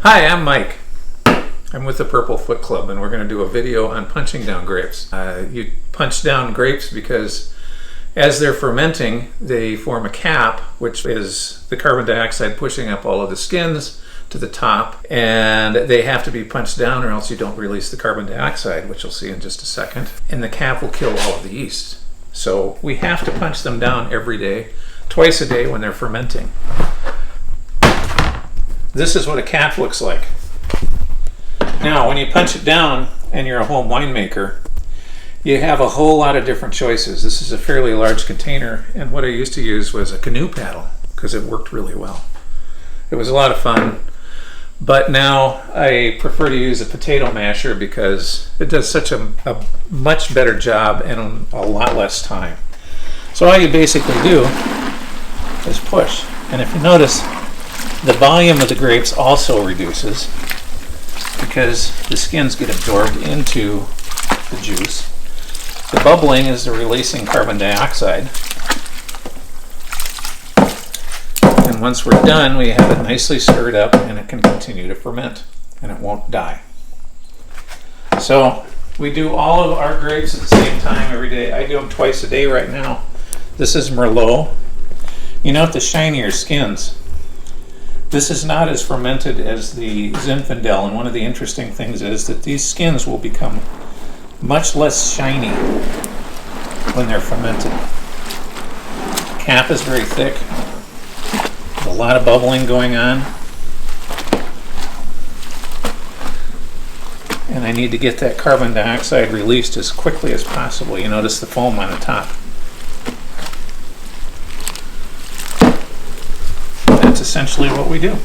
Hi, I'm Mike. I'm with the Purple Foot Club, and we're going to do a video on punching down grapes. You punch down grapes because as they're fermenting, they form a cap, which is the carbon dioxide pushing up all of the skins to the top, and they have to be punched down or else you don't release the carbon dioxide, which you'll see in just a second. And the cap will kill all of the yeast. So we have to punch them down every day, twice a day when they're fermenting. This is what a cap looks like. Now, when you punch it down and you're a home winemaker, you have a whole lot of different choices. This is a fairly large container, and what I used to use was a canoe paddle because it worked really well. It was a lot of fun, but now I prefer to use a potato masher because it does such a much better job in a lot less time. So all you basically do is push, and if you notice, the volume of the grapes also reduces because the skins get absorbed into the juice. The bubbling is the releasing carbon dioxide. And once we're done, we have it nicely stirred up and it can continue to ferment and it won't die. So we do all of our grapes at the same time every day. I do them twice a day right now. This is Merlot. You note the shinier skins. This is not as fermented as the Zinfandel, and one of the interesting things is that these skins will become much less shiny when they're fermented. The cap is very thick. There's a lot of bubbling going on. And I need to get that carbon dioxide released as quickly as possible. You notice the foam on the top. That's essentially what we do.